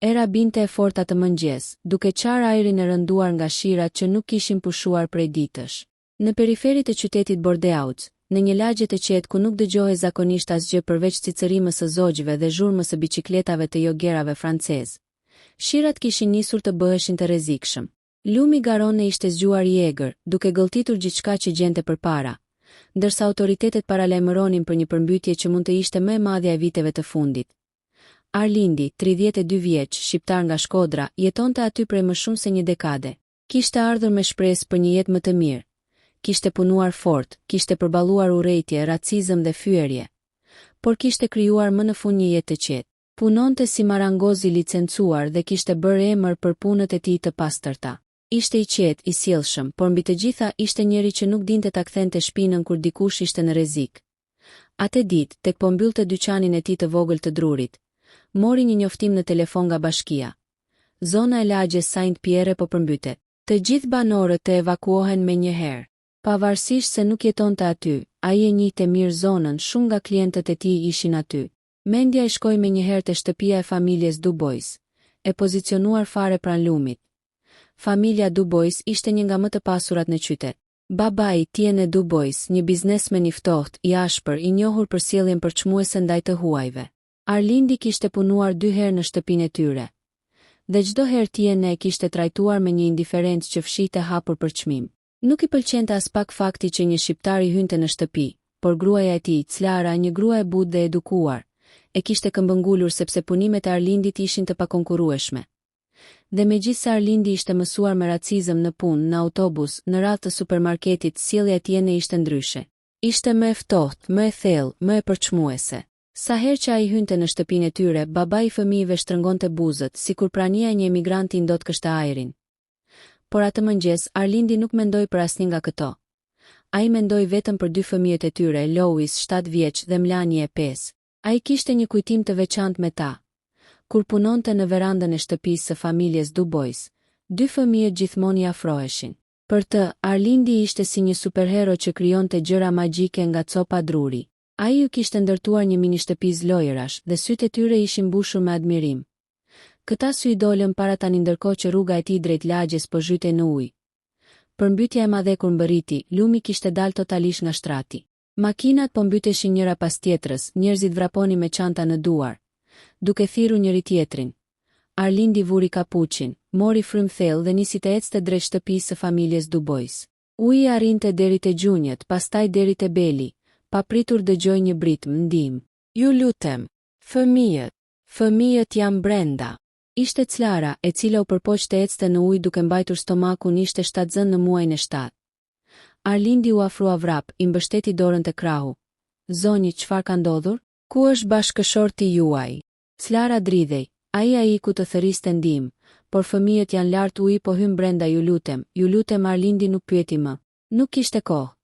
Era binte e fortë atë mëngjes, duke qarë ajrin e rënduar nga shirat që nuk kishin pushuar prej ditësh. Në periferit e qytetit Bordeaux, në një lagje të qetë ku nuk dëgjohej zakonisht asgjë përveç cicërimës së zogjve dhe zhurmës së biçikletave të jogerave francez, shirat kishin nisur të bëheshin të rrezikshëm. Lumi Garonne ishte zgjuar i egër, duke gëlltitur gjithçka që gjente përpara, ndërsa autoritetet paralajmëronin për një përmbytje që mund të ishte më e madhja e viteve të fundit. Arlindi, 32 vjeç, shqiptar nga Shkodra, jetonte aty prej më shumë se një dekade. Kishte ardhur me shpresë për një jetë më të mirë. Kishte punuar fort, kishte përballuar urrejtje, racizëm dhe fyerje, por kishte krijuar më në fund një jetë të qetë. Punonte si marangoz i licencuar dhe kishte bërë emër për punët e tij të pastërta. Ishte i qetë, i sjellshëm, por mbi të gjitha ishte njeri që nuk dinte ta kthente shpinën kur dikush ishte në rrezik. Atë ditë, tek po mbyllte dyqanin e tij të vogël të drurit, mori një njoftim në telefon nga bashkia. Zona e lagjes Saint-Pierre po përmbytet. Të gjithë banorët të evakuohen me njëherë. Pavarësisht se nuk jetonte aty, ai e njihte mirë zonën, shumë nga klientët e tij ishin aty. Mendja i shkoi me njëherë te shtëpia e familjes Dubois, e pozicionuar fare pranë lumit. Familja Dubois ishte një nga më të pasurat në qytet. Babai, Tiene Dubois, një biznesmen i ftohtë, i ashpër, i njohur për sjelljen përçmuese ndaj të huajve. Arlindi kishte punuar 2 herë në shtëpinë e tyre, dhe çdo herë Tiene e kishte trajtuar me një indiferencë që fshihte hapur për çmim. Nuk i pëlqente as pak fakti që një shqiptar i hynte në shtëpi, por gruaja e tij, Clara, një grua e butë dhe edukuar, e kishte këmbëngulur sepse punimet e Arlindit ishin të pakonkurrueshme. Dhe megjithse Arlindi ishte mësuar me racizëm në punë, në autobus, në radhë të supermarketit, sjellja e Tiene ishte ndryshe. Ishte më e ftohtë, më e thellë, më e përçmuese. Sa herë që ai hynte në shtëpinë e tyre, babai i fëmijëve shtrëngonte buzët, sikur prania e një emigranti ndot kështë ajrin. Por atë mëngjes, Arlindi nuk mendoi për asnjë nga këto. Ai mendoi vetëm për 2 fëmijët e tyre, Louis, 7 vjeç, dhe Melanie, 5. Ai kishte një kujtim të veçantë me ta. Kur punonte në verandën e shtëpisë së familjes Dubois, 2 fëmijët gjithmonë i afroheshin. Për të, Arlindi ishte si një superhero që krijonte gjëra magjike nga copa druri. Ai u kishte ndërtuar një mini shtëpi lojërash dhe sytë e tyre ishin mbushur me admirim. Këta sy i dolën para tani ndërkohë që rruga e tij drejt lagjes po zhytej në ujë. Përmbytja e madhe kur mbërriti, lumi kishte dalë totalisht nga shtrati. Makinat po mbyteshin njëra pas tjetrës, njerëzit vraponin me çanta në duar, duke thirrur njëri tjetrin. Arlindi vuri kapuçin, mori frymë thellë dhe nisi të ecte drejt shtëpisë së familjes Dubois. Uji arrinte deri te gjunjët, pastaj deri te beli. Papritur dëgjoj një britm, ndihmë. Ju lutem, fëmijët janë brenda. Ishte Clara, e cila u përpoq të ecte në ujë duke mbajtur stomakun, ishte shtatzën në muajin e 7. Arlindi u afrua vrap, i mbështeti dorën te krahu. Zoni, çfarë ka ndodhur? Ku është bashkëshorti juaj? Clara dridhej, ai ku të thëriste ndihmë, por fëmijët janë lart uji po hyn brenda, ju lutem, Arlindi nuk pyeti më. Nuk kishte kohë.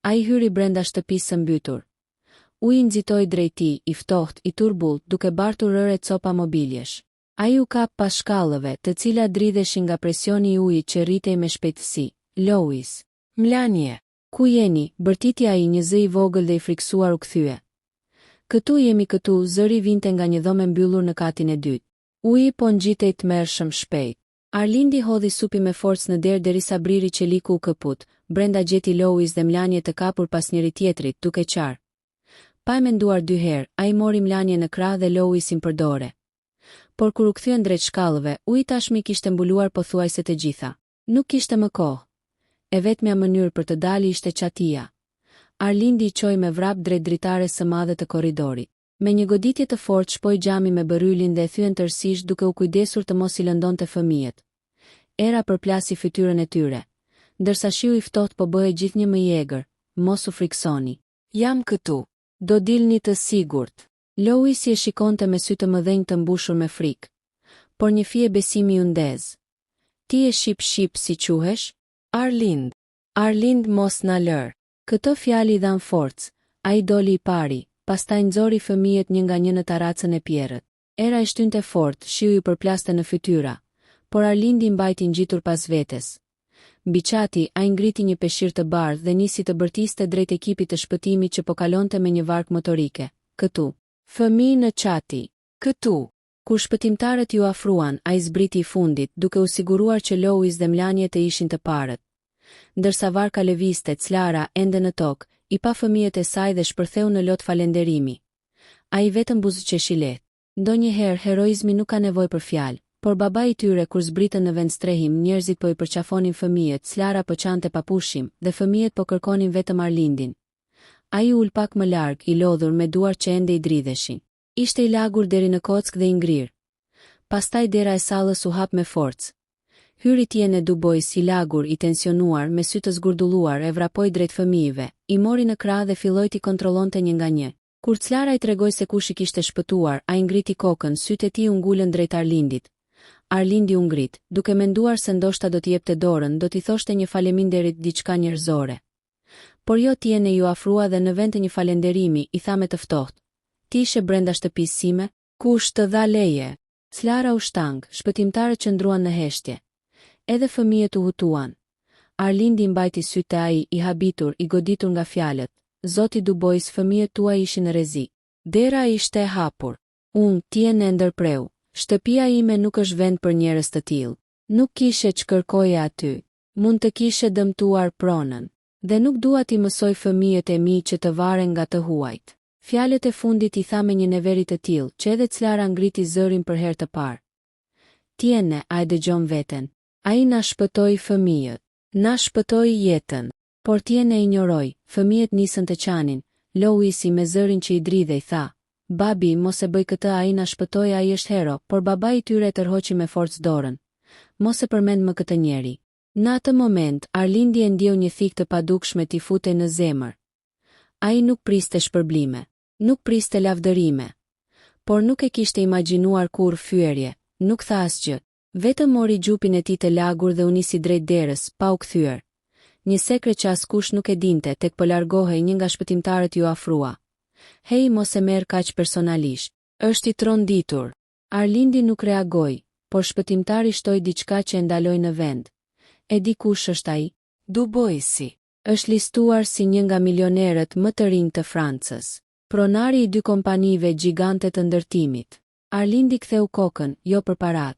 Ai hyri brenda shtëpisë së mbytur. Uji nxitoi drejt tij, i ftohtë, i turbullt, duke bartur rëre copa mobiljesh. Ai u kap pas shkallëve, të cilat dridheshin nga presioni i ujit që rritej me shpejtësi. Louis, Melanie, ku jeni? Bërtiti ai, një zë i vogël dhe i friksuar u kthye. Këtu jemi, këtu, zëri vinte nga një dhomë e mbyllur në katin e dytë. Uji po ngjitej tmerrshëm shpejt. Arlindi hodhi supi me forcë në derë derisa briri qeliku u këput. Brenda gjeti Louis dhe Melanie të kapur pas njëri tjetrit, duke qarë. Pa e menduar 2 herë, ai mori Melanie në krah dhe Louisin për dore. Por kur u kthyen drejt shkallëve, uji tashmë kishte mbuluar pothuajse të gjitha. Nuk kishte më kohë. E vetmja mënyrë për të dalë ishte çatia. Arlindi i çoi me vrap drejt dritares së madhe të korridorit. Me një goditje të fortë shpoi xhamin me bërylin dhe e thyen tërësisht, duke u kujdesur të mos i lëndonte fëmijët. Era përplasi fytyrën e tyre, ndërsa shiu i ftohtë po bëhej gjithnjë më i egër. Mos u friksoni. Jam këtu. Do dilni të sigurt. Louis e shikonte me sy të mëdhenj të mbushur me frikë, por një fije besimi u ndez. Ti e ship si quhesh? Arlind, mos na lër. Këto fjali i dhan forcë. Ai doli i pari, pastaj nxori fëmijët një nga një në taracën e Pierrët. Era e shtynte fort, shiu i përplaste në fytyra, por Arlindi mbajti ngjitur pas vetes. Mbi çati, ai ngriti një peshqir të bardhë dhe nisi të bërtiste drejt ekipit të shpëtimit që po kalonte me një vark motorike. Këtu. Fëmijë në çati. Këtu. Kur shpëtimtarët ju afruan, ai zbriti I fundit, duke u siguruar që Louis dhe Melania të ishin të parët. Ndërsa varka lëvizte, Clara, ende në tokë, I pa fëmijët e saj dhe shpërtheu në lot falënderimi. Ai vetëm buzëqeshi lehtë. Ndonjëherë heroizmi nuk ka nevojë për fjalë, por babai I tyre kur zbritën në vend strehim, njerëzit po I përqafonin fëmijët, Clara po qante papushim dhe fëmijët po kërkonin vetëm Arlindin. Ai ul pak më larg, I lodhur me duar që ende I dridheshin. Ishte I lagur deri në kock dhe I ngrirë. Pastaj dera e sallës u hap me forcë. Hyri Tiene Dubois I lagur, I tensionuar, me sy të zgurdulluar, e vrapoi drejt fëmijëve, I mori në krah dhe filloi t'i kontrollonte një nga një. Kur Clara I tregoi se kush I kishte shpëtuar, ai ngriti kokën, sytë e tij u ngulën drejt Arlindit. Arlindi u ngrit, duke menduar se ndoshta do t'i jepte dorën, do t'i thoshte një faleminderit, diçka njerëzore. Por jo, Tiene ju afrua dhe në vend të një falenderimi I tha me të ftohtë: "Ti ishe brenda shtëpisë sime? Kush të dha leje?" Clara u shtang, shpëtimtarët qëndruan në heshtje. Edhe fëmijët u hutuan. Arlindi mbajti sytë e ai, I habitur, I goditur nga fjalët: "Zoti Dubois, fëmijët tuaj ishin në rrezik." Dera ishte e hapur. Tiene ndërpreu. Shtëpia ime nuk është vend për njerëz të tillë. Nuk kishe ç'kërkoje aty. Mund të kishe dëmtuar pronën. Dhe nuk dua t'i mësoj fëmijët e mi që të varen nga të huajt. Fjalët e fundit I tha me një neveri të tillë, që edhe Clara ngriti zërin për herë të parë. Tiene, a e dëgjon veten? Ai na shpëtoi fëmijët. Na shpëtoi jetën. Por Tiene injoroi, fëmijët nisën të qanin. Louisi me zërin që I dridhe I tha: "Babi, mos e bëj këtë, ai na shpëtoi, ai është hero." Por babai I tyre tërhoqi me forcë dorën. "Mos e përmend më këtë njeri." Në atë moment, Arlindi e ndjeu një thikë të padukshme t'i futej në zemër. Ai nuk priste shpërblime, nuk priste lavdërime, por nuk e kishte imagjinuar kurrë fyerje, nuk tha asgjë. Vetëm mori gjupin e tij të lagur dhe u nisi drejt derës, pa u kthyer. Një sekret që askush nuk e dinte, tek po largohej një nga shpëtimtarët ju afrua. "Hej, mos e merr kaq personalisht. Është I tronditur." Arlindi nuk reagoi, por shpëtimtari shtoi diçka që e ndaloi në vend. "E di kush është ai? Duboisi. Është listuar si një nga milionerët më të rinj të Francës. Pronari I 2 kompanive gjigante të ndërtimit." Arlindi ktheu kokën, jo për parat.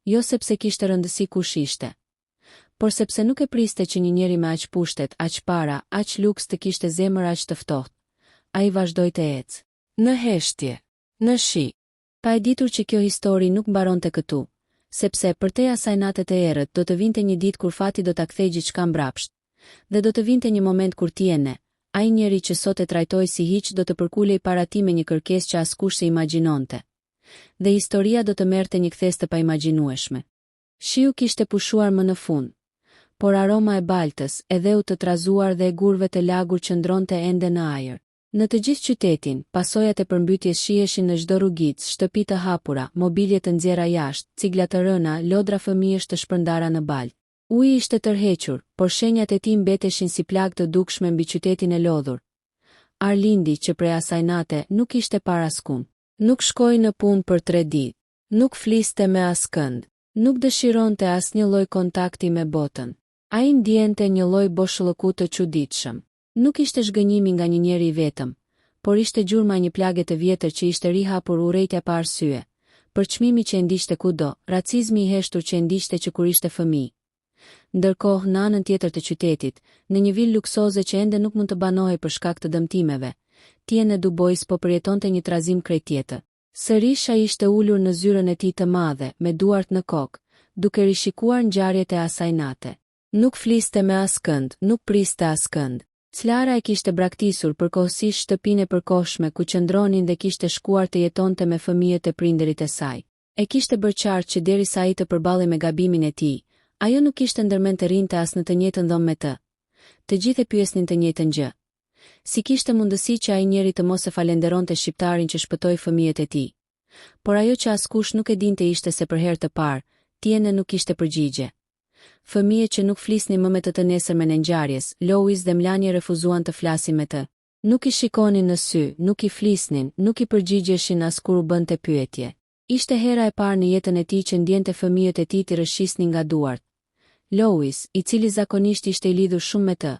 Jo sepse kishte rëndësi kush ishte, por sepse nuk e priste që një njeri me aq pushtet, aq para, aq luks të kishte zemër aq të ftohtë. Ai vazhdoi të ecë. Në heshtje, në shi. Pa e ditur që kjo histori nuk mbaronte këtu, sepse përtej asaj natet e errët do të vinte një ditë kur fati do ta kthej gjithçka mbrapsht, dhe do të vinte një moment kur Tiene, ai njeri që sot e trajtoi si hiç, do të përkulej para tij me një kërkesë që askush se imagjinonte. Dhe historia do të merrte një kthes të paimagjinueshme. Shiu kishte pushuar më në fund, por aroma e baltës, edhe u të trazuar dhe e gurve të lagur qëndronte ende në ajër. Në të gjithë qytetin, pasojat e përmbytjes shiheshin në çdo rrugicë, shtëpi të hapura, mobilje të nxjerra jashtë, cigla të rëna, lodra fëmijësh të shpërndara në balë. Uji ishte tërhequr, por shenjat e tij mbeteshin si plagë të dukshme mbi qytetin e lodhur. Arlindi, që prej asaj nate nuk ishte para askund, nuk shkoi në punë për 3 ditë, nuk fliste me askënd, nuk dëshironte asnjë lloj kontakti me botën. Ai ndjente një lloj boshllëku të çuditshëm. Nuk ishte zhgënjimi nga një njeri I vetëm, por ishte gjurma një plagë të vjetër që ishte rihapur urrejtja pa arsye, përçmimi që e ndiqte kudo, racizmi I heshtur që e ndiqte që kur ishte fëmijë. Ndërkohë, në anën tjetër të qytetit, në një vilë luksoze që ende nuk mund të banohej për shkak të dëmtimeve, Tiene Dubois po përjetonte një trazim krejt tjetër. Sërish ai ishte ulur në zyrën e tij të madhe, me duart në kokë, duke rishikuar ngjarjet e asaj nate. Nuk fliste me askënd, nuk priste askënd. Clara e kishte braktisur përkohësisht shtëpinë e përkohshme ku qëndronin dhe kishte shkuar të jetonte me fëmijët e prindërit e saj. E kishte bërë qartë që derisa ai të përballej me gabimin e tij, ajo nuk kishte ndërmend të rinte as në të njëjtën dhomë me të. Të gjithë e pyesnin të njëjtën gjë. Si kishte mundësi që ai njeri të mos e falenderonte shqiptarin që shpëtoi fëmijët e tij. Por ajo që askush nuk e dinte ishte se për herë të parë, Tiene nuk kishte përgjigje. Fëmijët që nuk flisnin më me të nesërmen e ngjarjes, Louis dhe Melania refuzuan të flasin me të. Nuk I shikonin në sy, nuk I flisnin, nuk I përgjigjeshin as kur u bënte pyetje. Ishte hera e parë në jetën e tij që ndjente fëmijët e tij të rëshisnin nga duart. Louis, I cili zakonisht ishte I lidhur shumë me të,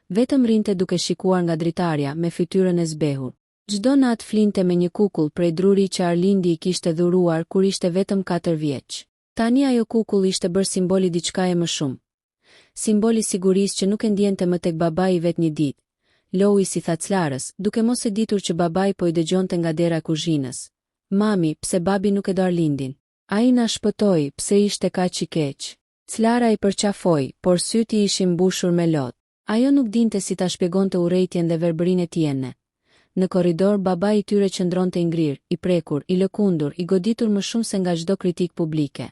vetëm rinte duke shikuar nga dritarja me fytyrën e zbehur. Çdo natë flinte me një kukull prej druri që Arlindi i kishte dhuruar kur ishte vetëm 4 vjeç. Tani ajo kukull ishte bërë simboli diçkaje më shumë. Simboli sigurisë që nuk e ndjente më tek babai i vet një ditë. Loi si tha Clarës, duke mos e ditur që babai po i dëgjonte nga dera e kuzhinës. Mami, pse babi nuk e do Arlindin? Ai na shpëtoi, pse ishte kaq i keq? Clara i përqafoi, por sytë i ishin mbushur me lot. Ajo nuk dinte si ta shpjegonte urrejtjen dhe verbërinë e Tiene. Në korridor babai i tyre qëndronte i ngrirë, i prekur, i lëkundur, i goditur më shumë se nga çdo kritik publike.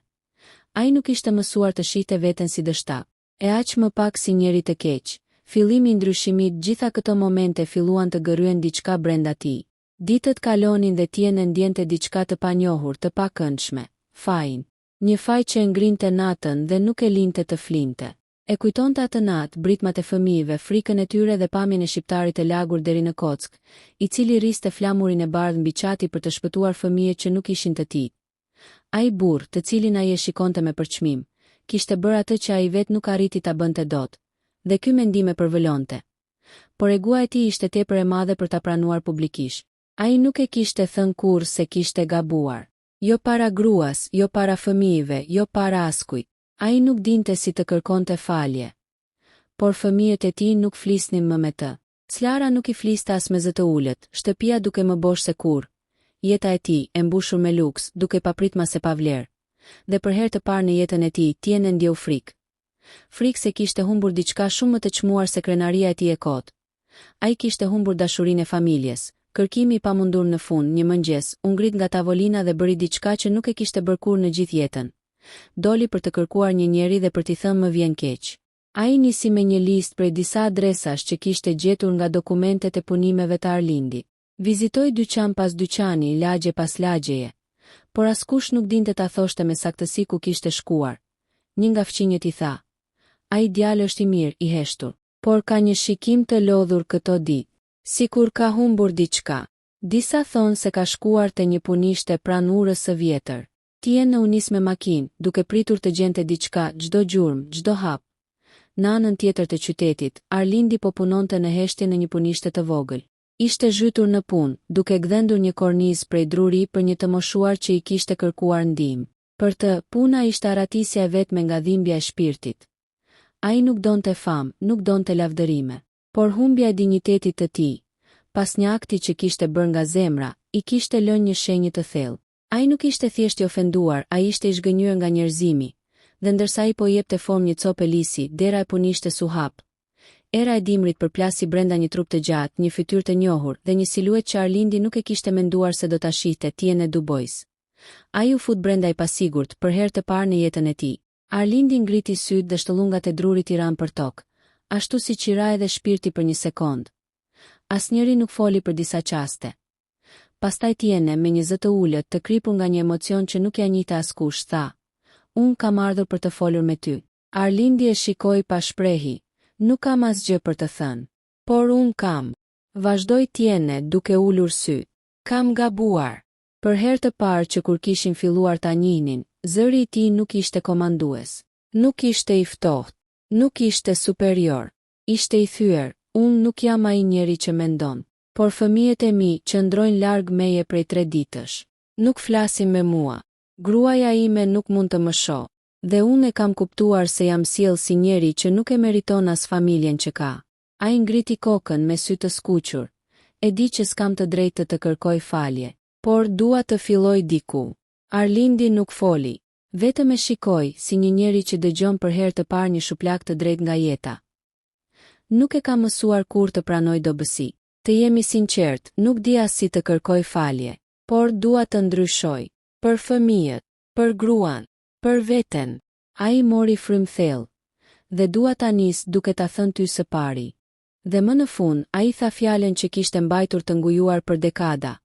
Ai nuk ishte mësuar të shihte veten si dështak, e aq më pak si njeri të keq. Fillimi i ndryshimit, gjitha këto momente filluan të gërryen diçka brenda tij. Ditët kalonin dhe Tiene ndjente diçka të panjohur, të pakëndshme, fajin. Një faj që e ngrinte natën dhe nuk e linte të flinte. E kujtonte atë natë, britmat e fëmijëve, frikën e tyre dhe pamjen e shqiptarit e lagur deri në kock, i cili riste flamurin e bardhë mbi qati për të shpëtuar fëmijët që nuk ishin të tij. Ai burr, të cilin ai e shikonte me përçmim, kishte bërë atë që ai vet nuk arriti ta bënte dot, dhe ky mendim e përvolonte. Por egua e tij ishte tepër e madhe për ta pranuar publikisht. Ai nuk e kishte thënë kurrë se kishte gabuar. Jo para gruas, jo para fëmijëve, jo para askujt. Ai nuk dinte si të kërkonte falje. Por fëmijët e tij nuk flisnin më me të. Clara nuk i fliste as me zë të ulët, shtëpia duke më bosh se kurrë. Jeta e tij, e mbushur me luks, duke papritmas e pavlerë. Dhe për herë të parë në jetën e tij, Tiene ndjeu frikë. Frikë se kishte humbur diçka shumë më të çmuar se krenaria e tij e kot. Ai kishte humbur dashurinë e familjes. Kërkimi i pamundur në fund, një mëngjes, u ngrit nga tavolina dhe bëri diçka që nuk e kishte bërë kurrë në gjithë jetën. Doli për të kërkuar një njeri dhe për t'i thënë më vjen keq. Ai nisi me një listë prej disa adresash që kishte gjetur nga dokumentet e punimeve të Arlindit. Vizitoi dyqan pas dyqani, lagje pas lagjeje. Por askush nuk dinte ta thoshte me saktësi ku kishte shkuar. Një nga fqinjët i tha: "Ai djalë është i mirë, i heshtur, por ka një shikim të lodhur këto ditë. Sikur ka humbur diçka." Disa thonë se ka shkuar te një punishte pranë urës së vjetër. Tiene u nis me makinë, duke pritur të gjente diçka, çdo gjurmë, çdo hap. Në anën tjetër të qytetit, Arlindi po punonte në heshtje në një punishte të vogël. Ishte zhytur në punë, duke gdhendur një kornizë prej druri për një të moshuar që i kishte kërkuar ndihmë. Për të, puna ishte aratisja e vetme nga dhimbja e shpirtit. Ai nuk donte famë, nuk donte lavdërime, por humbja e dinjitetit të tij, pas një akti që kishte bërë nga zemra, i kishte lënë një shenjë të thellë. Ai nuk ishte thjesht i ofenduar, ai ishte i zhgënjur nga njerëzimi, dhe ndërsa ai po jepte formë një copë lisi, dera e punishtes u hap. Era e dimrit përplasi brenda një trup të gjatë, një fytyrë të njohur dhe një siluet që Arlindi nuk e kishte menduar se do ta shihte, Tiene Dubojs. Ai u fut brenda i pasigurt për herë të parë në jetën e tij. Arlindi ngriti sytë dhe shtollungat e drurit i ranë për tokë, ashtu si qira edhe shpirti për një sekond. Asnjëri nuk foli për disa qaste. Pastaj Tiene me një zë të ulët, të kripur nga një emocion që nuk ja njihte askush, tha: "Unë kam ardhur për të folur me ty." Arlindi e shikoi pa shprehi. "Nuk kam asgjë për të thënë." "Por unë kam." Vazhdoi Tiene duke ulur sy. "Kam gabuar." Për herë të parë që kur kishin filluar ta njihnin, zëri i tij nuk ishte komandues. Nuk ishte i ftohtë. Nuk ishte superior. Ishte i thyer: "Unë nuk jam ai njeri që mendon. Por fëmijët e mi qëndrojnë larg meje prej 3 ditësh. Nuk flasin me mua. Gruaja ime nuk mund të më shohë. Dhe unë e kam kuptuar se jam sjell si njeri që nuk e meriton as familjen që ka." Ai ngriti kokën me sy të skuqur. "E di që s'kam të drejtë të kërkoj falje, por dua të filloj diku." Arlindi nuk foli. Vetëm e shikoi si një njeri që dëgjon për herë të parë një shuplak të drejtë nga jeta. "Nuk e kam mësuar kur të pranoj dobësi. Të jemi sinqert, nuk di as si të kërkoj falje, por dua të ndryshoj. Për fëmijët, për gruan, për veten." Ai mori frym thellë. "Dhe dua ta nis duke ta thënë ty së pari." Dhe më në fund, ai tha fjalën që kishte mbajtur të ngujuar për dekada: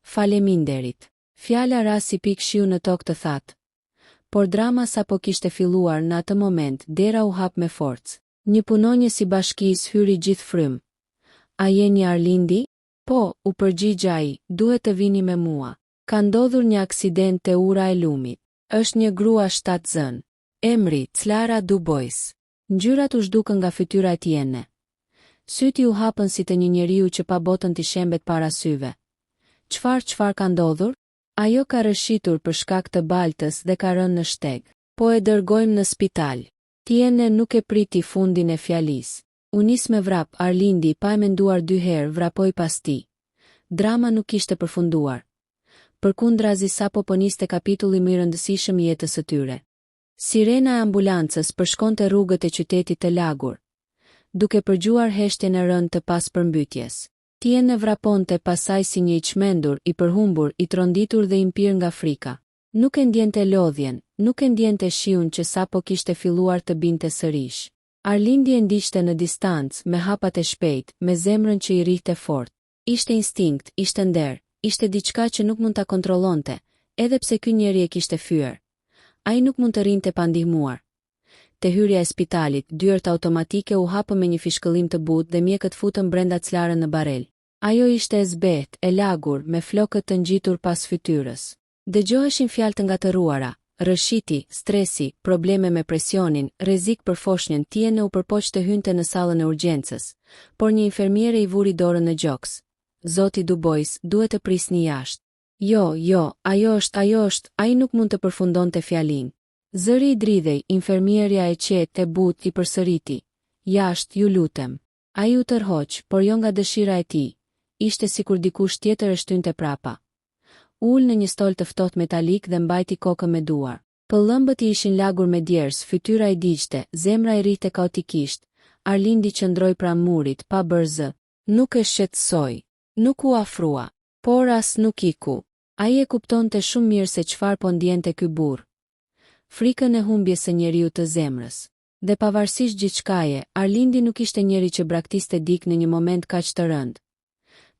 "Faleminderit." Fjala ra si pikë shiu në tokë të thatë. Por drama sapo kishte filluar në atë moment, dera u hap me forcë. Një punonjës i bashkisë hyri gjithë frym. "A jeni Arlindi?" "Po," u përgjigj ai, "duhet të vini me mua. Ka ndodhur një aksident te ura e lumit. Është një grua 7 zën. Emri Clara Dubojs." Ngjyrat u zhdukën nga fytyra e Tiene. Syti u hapën si të një njeriu që pa botën t'i shembet para syve. Çfarë ka ndodhur? Ajo ka rëshitur për shkak të baltës dhe ka rënë në shteg. Po e dërgojmë në spital. Tiene nuk e priti fundin e fjalisë. U nis me vrap, Arlindi pa e menduar 2 herë vrapoi pas tij. Drama nuk ishte përfunduar. Përkundrazi sapo po niste kapitulli më i rëndësishëm i jetës së tyre. Sirena e ambulancës përshkonte rrugët e qytetit të lagur, duke përgjuar heshtjen e rënd të pas përmbytjes. Tiene vraponte pasaj si një i çmendur, i përhumbur, i tronditur dhe i mpir nga frika. Nuk e ndjente lodhjen, nuk e ndjente shiun që sapo kishte filluar të binte sërish. Arlindi e ndiqte në distancë, me hapat e shpejt, me zemrën që i rrihte fort. Ishte instinkt, ishte nder, ishte diçka që nuk mund ta kontrollonte, edhe pse ky njeri e kishte fyer. Ai nuk mund të rinte pa ndihmuar. Te hyrja e spitalit, dyert automatike u hapën me një fishkëllim të butë dhe mjekët futën brenda clarën në barel. Ajo ishte e zbehtë, e lagur, me flokët të ngjitur pas fytyrës. Dëgjoheshin fjalë të ngatëruara, rëshiti, stresi, probleme me presionin, rrezik për foshnjën. Tiene u përpoq të hynte në sallën e urgjencës, por një infermiere i vuri dorën në gjoks. Zoti Dubois, duhet të prisni jashtë. Jo, ajo është, ai nuk mund të përfundonte fjalin. Zëri i dridhej, infermierja e qetë e butë i përsëriti. Jashtë, ju lutem. Ai u tërhoq, por jo nga dëshira e tij. Ishte sikur dikush tjetër e shtynte prapa. Ul në një stol të ftohtë metalik dhe mbajti kokën me duar. Pëllëmbët i ishin lagur me djers, fytyra i digjte, zemra i rrihte kaotikisht. Arlindi qëndroi pranë murit, pa bërë zë. Nuk e shqetësoi, nuk u afrua, por as nuk iku. Ai e kuptonte shumë mirë se çfarë po ndjente ky burr. Frikën e humbjes së njeriu të zemrës. Dhe pavarësisht gjithçkaje, Arlindi nuk ishte njeri që braktiste dik në një moment kaq të rënd.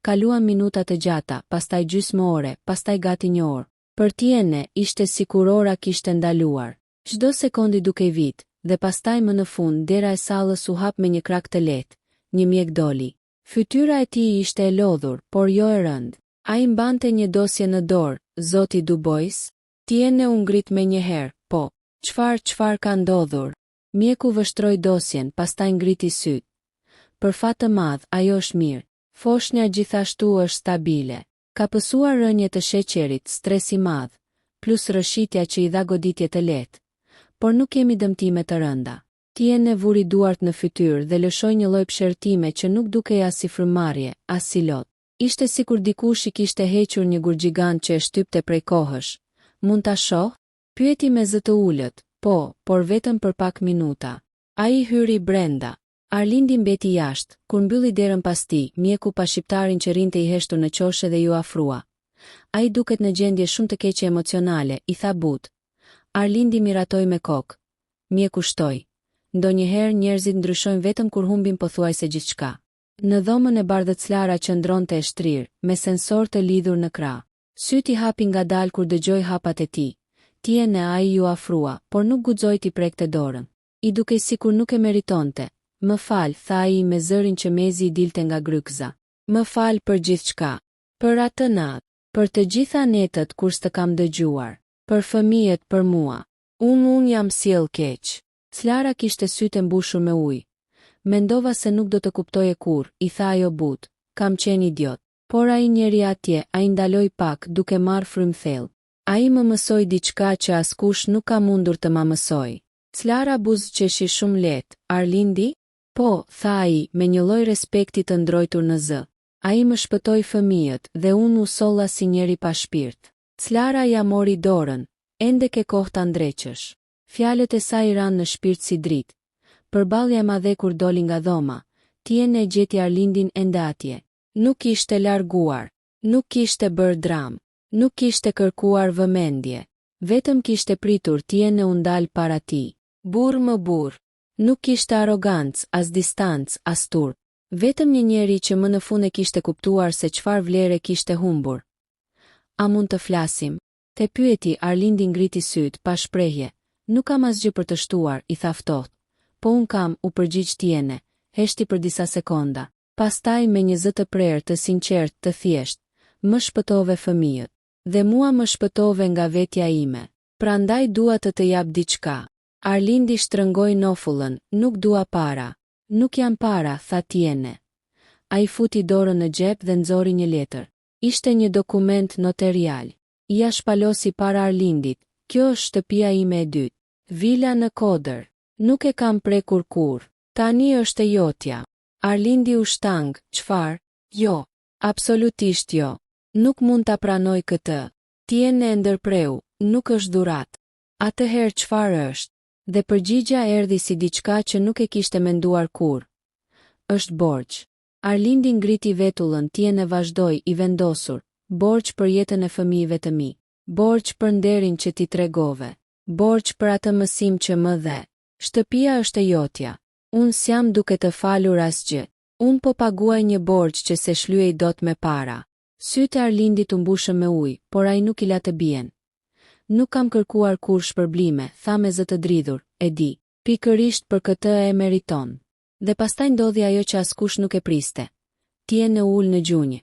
Kaluan minuta të gjata, pastaj gjysmë ore, pastaj gati 1 orë. Për Tiene ishte sikur ora kishte ndaluar. Çdo sekondë duke vit, dhe pastaj më në fund dera e sallës u hap me një krak të lehtë. Një mjek doli. Fytyra e tij ishte e lodhur, por jo e rënd. Ai mbante një dosje në dorë. Zoti Dubois? Tiene u ngrit me një herë. Po, çfarë ka ndodhur? Mjeku vështroi dosjen, pastaj ngriti syt. Për fat të madh, ajo është mirë. Foshnja gjithashtu është stabile. Ka pësuar rënje të sheqerit, stres i madh, plus rëshitja që i dha goditje të lehtë. Por nuk kemi dëmtime të rënda. Tiene vuri duart në fytyrë dhe lëshoi një lloj pshertime që nuk dukej as si frymëmarrje, as si lot. Ishte sikur dikush i kishte hequr një gur gjigant që e shtypte prej kohësh. Mund ta shoh? Pyeti me zë të ulët. Po, por vetëm për pak minuta. Ai hyri brenda. Arlindi mbeti jashtë. Kur mbylli derën pas tij, mjeku pa shqiptarin që rinte i heshtur në qoshe dhe ju afrua. Ai duket në gjendje shumë të keqe emocionale, i tha but. Arlindi miratoi me kokë. Mjeku shtoi. Ndonjëherë njerëzit ndryshojnë vetëm kur humbin pothuajse gjithçka. Në dhomën e bardhëclara qëndronte e shtrirë, me sensor të lidhur në krah. Syti hapi ngadalë kur dëgjoi hapat e tij. Tiene ai ju afrua, por nuk guxoi t'i prekte dorën. I dukej sikur nuk e meritonte. Më fal, tha ai me zërin që mezi i dilte nga grykza. Më fal për gjithçka. Për atë natë, për të gjitha netët kur s'të kam dëgjuar, për fëmijët, për mua. Unë jam sjell keq. Clara kishte sytë mbushur me ujë. Mendova se nuk do të kuptoje kurrë, i tha ajo but. Kam qenë idiot. Por ai njeri atje, ai ndaloi pak, duke marrë frymë thellë. Ai më mësoi diçka që askush nuk ka mundur të ma mësoj. Clara buzëqeshi shumë lehtë. Arlindi? Po, tha ai, me një lloj respekti të ndrojtur në zë. Ai më shpëtoi fëmijët dhe unë u solla si njeri pa shpirt. Clara ja mori dorën. Ende ke kohë ta ndreqësh. Fjalët e saj ranë në shpirt si dritë. Përballja e madhe kur doli nga dhoma, Tiene e gjeti Arlindin ende atje. Nuk ishte larguar, nuk kishte bërë dram, nuk kishte kërkuar vëmendje. Vetëm kishte pritur. Tiene u ndal para tij. Burr më burr. Nuk kishte arrogancë, as distancë, as turp. Vetëm një njeri që më në fund e kishte kuptuar se çfarë vlere kishte humbur. A mund të flasim? Te pyeti. Arlindi ngriti syt, pa shprehje. Nuk kam asgjë për të shtuar, i tha ftohtë. Po un kam, u përgjigj Tiene, heshti për disa sekonda. Pastaj me një zë të prerë, të sinqertë, të thjeshtë, më shpëtove fëmijët. Dhe mua më shpëtove nga vetja ime. Prandaj dua të jap diçka. Arlindi shtrëngoi nofullën. Nuk dua para. Nuk jam para, tha Tiene. A I futi dorën në xhep dhe nxori një letër. Ishte një dokument notarial. Ja shpalosi para Arlindit, kjo është shtëpia ime e dytë. Vila në Kodër. Nuk e kam prekur kur. Tani është e jotja. Arlindi u shtang, çfarë? Jo. Absolutisht jo. Nuk mund ta pranoj këtë. Tiene e ndërpreu, nuk është dhurat. Atëherë çfarë është? Dhe përgjigja erdhi si diçka që nuk e kishte menduar kur. Është borxh. Arlindi ngriti vetullën, Tiene vazhdoi I vendosur. Borxh për jetën e fëmijëve të mi. Borxh për nderin që ti tregove. Borxh për atë mësim që më dhe. Shtëpia është e jotja. Unë s'jam duke të falur asgjë. Unë po paguaj një borxh që se shlyej dot me para. Sytë e Arlindit u mbushën me ujë, por ai nuk I la të bien. Nuk kam kërkuar kur shpërblime, tha me zë të dridhur, e di. Pikërisht për këtë e meriton. Dhe pastaj ndodhi ajo që askush nuk e priste. Tiene ul në gjunjë.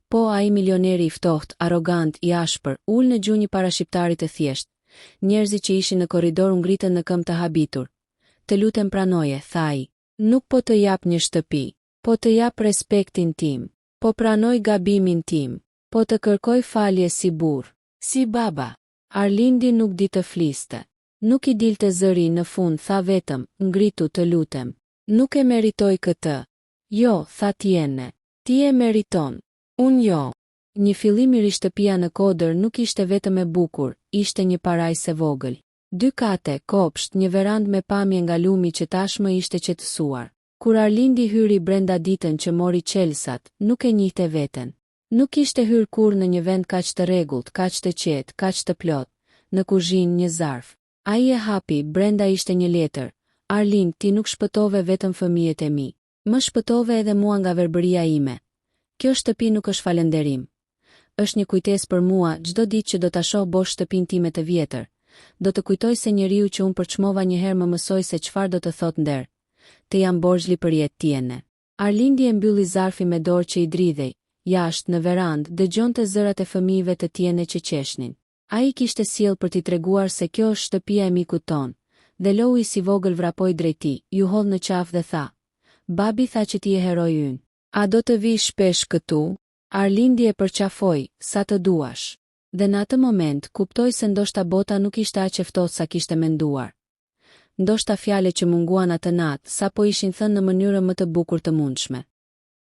Po ai milioneri I ftohtë, arrogant, I ashpër, ul në gjunjë para shqiptarit të thjesht. Njerëzit që ishin në korridor u ngritën në këmbë të habitur. Të lutem pranoje, tha ai. Nuk po të jap një shtëpi, po të jap respektin tim, po pranoj gabimin tim, po të kërkoj falje si burr, si baba. Arlindi nuk di të fliste. Nuk I dilte zëri në fund, tha vetëm, ngritu të lutem. Nuk e meritoj këtë. Jo, tha Tiene. Ti e meriton. Unë jo. Një fillim I ri shtëpia në Kodër nuk ishte vetëm e bukur, ishte një parajs e vogël. 2 kate, kopsht, një verandë me pamje nga lumi që tashmë ishte qetësuar. Kur Arlindi hyri brenda ditën që mori qelsat, nuk e njihte veten. Nuk ishte hyrë kur në një vend kaq të rregullt, kaq të qetë, kaq të plot. Në kuzhinë një zarf. Ai e hapi, brenda ishte një letër. Arlind, ti nuk shpëtove vetëm fëmijët e mi. Më shpëtove edhe mua nga verbëria ime. Kjo shtëpi nuk është falënderim. Është një kujtesë për mua, çdo ditë që do ta shoh bosh shtëpinë time të vjetër. Do të kujtoj se njeriu që unë përçmova një herë më mësoi se çfarë do të thotë nder. Të jam borxhli për jetë Tiene. Arlindi e mbylli zarfin me dorë që I dridhej. Jashtë në verandë dëgjonte zërat e fëmijëve të Tiene që qeshnin. Ai kishte sjell për t'i treguar se kjo është shtëpia e mikut ton. Dhe Loi si vogël vrapoi drejt tij, ju hodh në qafë dhe tha: "Babi tha që ti je heroi ynë. A do të vish shpesh këtu?" Arlindi e përqafoi, "Sa të duash." Dhe në atë moment kuptoi se ndoshta bota nuk ishte aq e ftohtë sa kishte menduar. Ndoshta fjalët që munguan atë natë sapo ishin thënë në mënyrën më të bukur të mundshme.